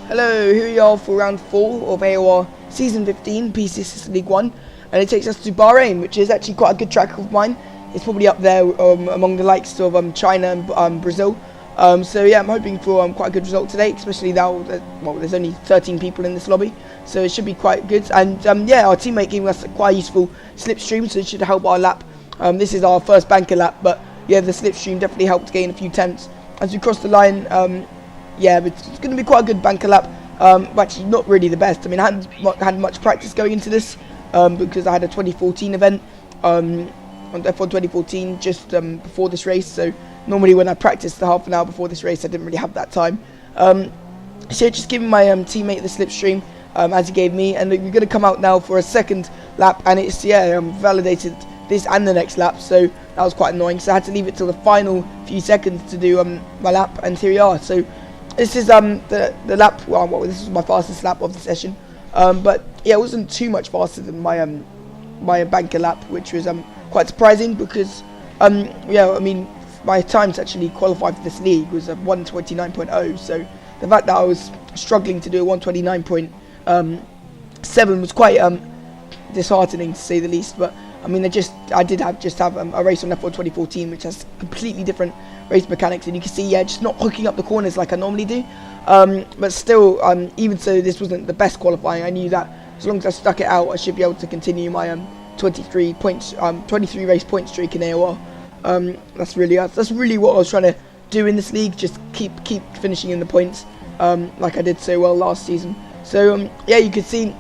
Hello, here we are for round 4 of AOR Season 15 PC Assistant League 1, and it takes us to Bahrain, which is actually quite a good track of mine. It's probably up there among the likes of China and Brazil. So yeah, I'm hoping for quite a good result today, especially now that, well, there's only 13 people in this lobby, so it should be quite good. And yeah, our teammate gave us quite a useful slipstream, so it should help our lap. This is our first banker lap, but yeah, the slipstream definitely helped gain a few tenths. As we cross the line, yeah, but it's going to be quite a good banker lap. But actually not really the best. I mean, I hadn't had much practice going into this because I had a 2014 event on F1 2014 just before this race. So normally when I practiced the half an hour before this race, I didn't really have that time. So just giving my teammate the slipstream as he gave me, and we're going to come out now for a second lap, and it's validated this and the next lap, so that was quite annoying. So I had to leave it till the final few seconds to do my lap, and here we are. So this is the lap. Well, this is my fastest lap of the session, but yeah, it wasn't too much faster than my my banker lap, which was quite surprising because yeah, I mean, my time to actually qualify for this league was 1:29.0. So the fact that I was struggling to do a 1:29.7 was quite disheartening, to say the least. But I mean, I did have a race on F1 2014, which has completely different race mechanics, and you can see, yeah, just not hooking up the corners like I normally do. But still, even so, this wasn't the best qualifying. I knew that as long as I stuck it out, I should be able to continue my 23 race point streak in AOR. That's really what I was trying to do in this league. Just keep finishing in the points, like I did so well last season. So yeah, you can see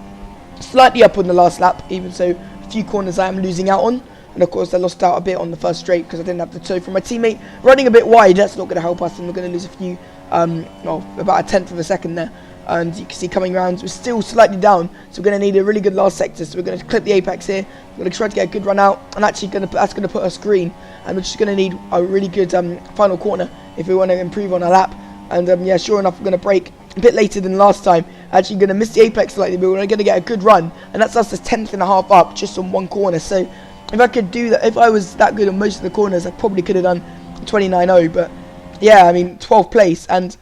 slightly up on the last lap. Even so, a few corners I am losing out on. And of course I lost out a bit on the first straight because I didn't have the toe from my teammate running a bit wide. That's not going to help us, and we're going to lose a few, well, about a tenth of a second there. And you can see coming round, we're still slightly down, so we're going to need a really good last sector. So we're going to clip the apex here. We're going to try to get a good run out, and actually that's going to put us green. And we're just going to need a really good final corner if we want to improve on our lap. And yeah, sure enough, we're going to brake a bit later than last time. Actually going to miss the apex slightly, but we're going to get a good run, and that's us a tenth and a half up just on one corner. So if I could do that, if I was that good on most of the corners, I probably could have done 29.0. But yeah, I mean, 12th place, and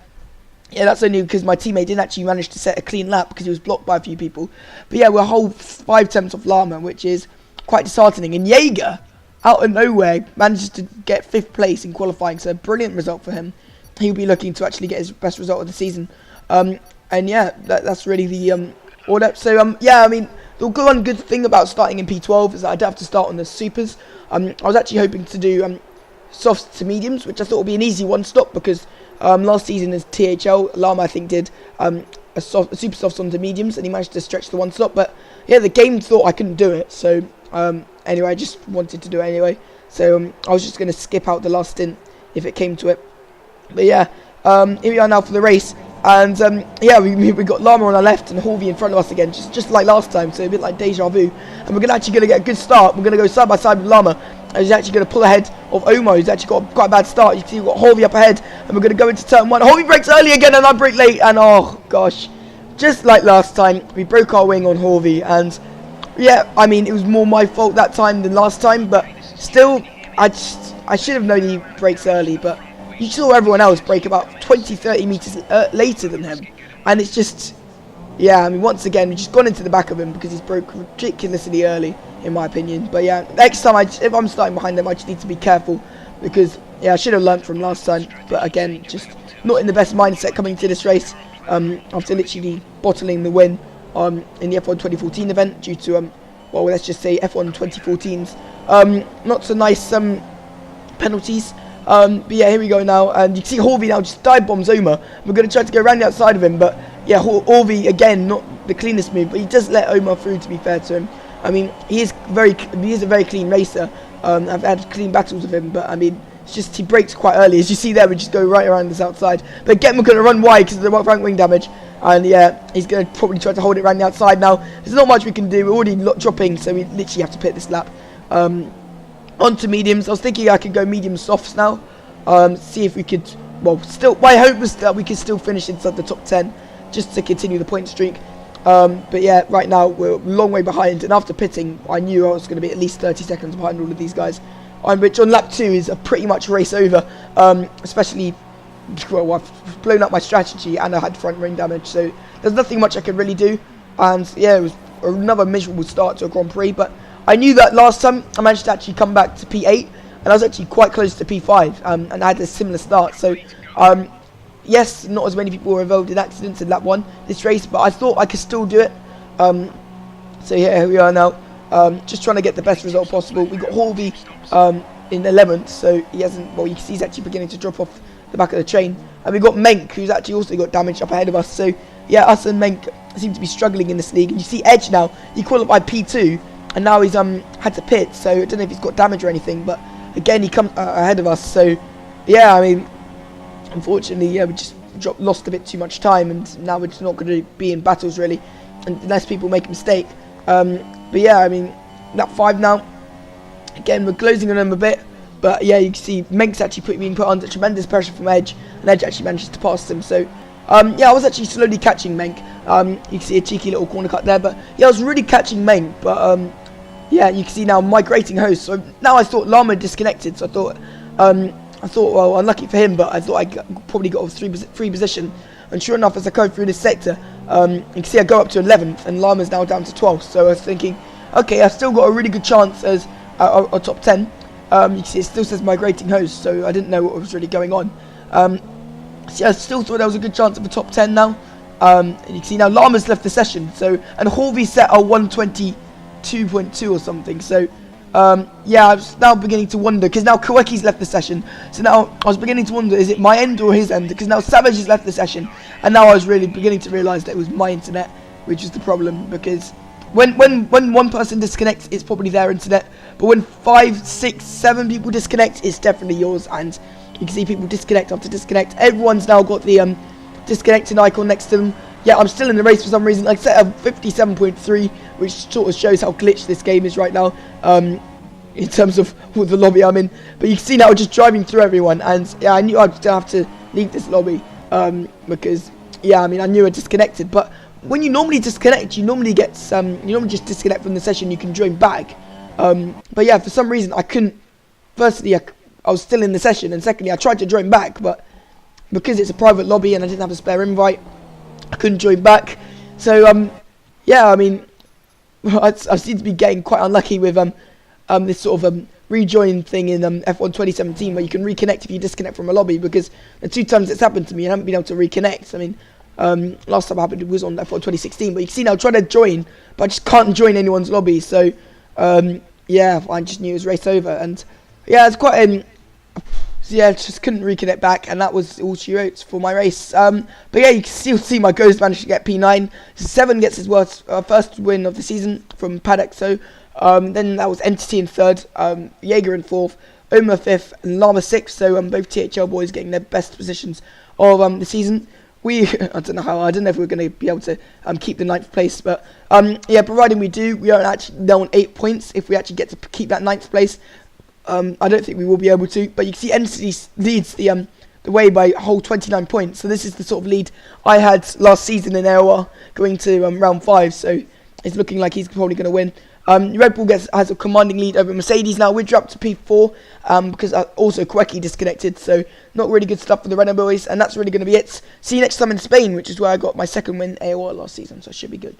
yeah, that's only because my teammate didn't actually manage to set a clean lap because he was blocked by a few people. But yeah, we're a whole 5 tenths off Llama, which is quite disheartening. And Jaeger, out of nowhere, manages to get 5th place in qualifying, so a brilliant result for him. He'll be looking to actually get his best result of the season. And yeah, that's really the order. So yeah, I mean, the one good thing about starting in P12 is that I don't have to start on the supers. I was actually hoping to do softs to mediums, which I thought would be an easy one stop because last season as THL, Llama I think did a super softs onto mediums, and he managed to stretch the one stop. But yeah, the game thought I couldn't do it, so anyway, I just wanted to do it anyway. So I was just going to skip out the last stint if it came to it. But yeah, here we are now for the race. And yeah, we got Llama on our left and Horvey in front of us again, just like last time, so a bit like Deja vu. And we're actually going to get a good start. We're going to go side by side with Llama, and he's actually going to pull ahead of Omar, who's actually got quite a bad start. You can see we've got Horvey up ahead, and we're going to go into turn 1. Horvey brakes early again, and I brake late, and oh gosh, just like last time, we broke our wing on Horvey. And yeah, I mean, it was more my fault that time than last time, but still, I should have known he brakes early, but you saw everyone else brake about 20-30 meters later than him, and it's just, yeah, I mean, once again, we've just gone into the back of him because he's broke ridiculously early, in my opinion. But yeah, next time, if I'm starting behind him, I just need to be careful because, yeah, I should have learnt from last time. But again, just not in the best mindset coming to this race after literally bottling the win in the F1 2014 event due to, well, let's just say F1 2014's not so nice penalties. But yeah, here we go now, and you can see Horvey now just dive bombs Omar. We're going to try to go around the outside of him, but yeah, Horvey again, not the cleanest move, but he does let Omar through, to be fair to him. I mean, he is a very clean racer. I've had clean battles with him, but I mean, it's just he brakes quite early, as you see there. We just go right around this outside, but again, we're going to run wide because of the front wing damage, and yeah, he's going to probably try to hold it around the outside now. There's not much we can do. We're already dropping, so we literally have to pit this lap. Onto mediums. I was thinking I could go medium softs now, see if we could, well, still, my hope was that we could still finish inside the top 10 just to continue the point streak. But yeah, right now we're a long way behind, and after pitting I knew I was going to be at least 30 seconds behind all of these guys, which on lap 2 is a pretty much race over, especially well, I've blown up my strategy and I had front ring damage, so there's nothing much I could really do. And yeah, it was another miserable start to a Grand Prix, but I knew that last time I managed to actually come back to P8, and I was actually quite close to P5, and I had a similar start. So yes, not as many people were involved in accidents in lap 1 this race, but I thought I could still do it. So yeah, here we are now, just trying to get the best result possible. We got Horvey in 11th, so he hasn't, well, you can see he's actually beginning to drop off the back of the train. And we got Menk, who's actually also got damage up ahead of us. So yeah, us and Menk seem to be struggling in this league. And you see Edge now, he qualified P2, and now he's had to pit, so I don't know if he's got damage or anything, but again, he comes ahead of us. So yeah, I mean, unfortunately, yeah, we just lost a bit too much time, and now we're just not going to be in battles really, unless people make a mistake. But yeah, I mean, lap 5 now. Again, we're closing on him a bit, but yeah, you can see Menk's actually being put under tremendous pressure from Edge, and Edge actually manages to pass him. So yeah, I was actually slowly catching Menk. You can see a cheeky little corner cut there, but yeah, I was really catching Menk. But yeah, you can see now migrating host. So now I thought Llama disconnected, so I thought, well, unlucky for him, but I thought I probably got off free position. And sure enough, as I go through this sector, you can see I go up to 11th, and Llama's now down to 12th. So I was thinking, okay, I've still got a really good chance as a top 10. You can see it still says migrating host, so I didn't know what was really going on. So yeah, I still thought there was a good chance of a top 10 now. And you can see now Llama's left the session, so, and Horvey set a 122.2 or something. So yeah, I was now beginning to wonder, because now Kaweki's left the session. So now I was beginning to wonder, is it my end or his end? Because now Savage has left the session, and now I was really beginning to realise that it was my internet, which is the problem. Because when one person disconnects, it's probably their internet, but when 5, 6, 7 people disconnect, it's definitely yours. And you can see people disconnect after disconnect. Everyone's now got the disconnecting icon next to them. Yeah, I'm still in the race for some reason. I set a 57.3, which sort of shows how glitched this game is right now, in terms of the lobby I'm in. But you can see now just driving through everyone, and yeah, I knew I'd have to leave this lobby, because yeah, I mean, I knew I disconnected. But when you normally disconnect, you normally get you normally just disconnect from the session. You can join back, but yeah, for some reason I couldn't. Firstly, I was still in the session, and secondly, I tried to join back, but because it's a private lobby and I didn't have a spare invite, I couldn't join back. So yeah, I mean, I seem to be getting quite unlucky with this sort of rejoin thing in F1 2017, where you can reconnect if you disconnect from a lobby, because the 2 times it's happened to me and I haven't been able to reconnect. I mean, last time it happened was on F1 2016, but you can see now I'm trying to join, but I just can't join anyone's lobby. So yeah, I just knew it was race over, and yeah, it's quite so yeah, just couldn't reconnect back, and that was all she wrote for my race. But yeah, you can still see my Ghost managed to get P9. 7 gets his first win of the season from Paddock. So then that was Entity in 3rd, Jaeger in 4th, Oma 5th, and Llama 6th. So both THL boys getting their best positions of the season. I don't know if we're going to be able to keep the 9th place, but yeah, providing we do, we are actually now on 8 points. If we actually get to keep that 9th place, I don't think we will be able to, but you can see Entity leads the way by a whole 29 points. So this is the sort of lead I had last season in AOR going to round 5. So it's looking like he's probably going to win. Red Bull has a commanding lead over Mercedes now. We're dropped to P4 because also Kweki disconnected. So not really good stuff for the Renault boys, and that's really going to be it. See you next time in Spain, which is where I got my 2nd win AOR last season. So it should be good.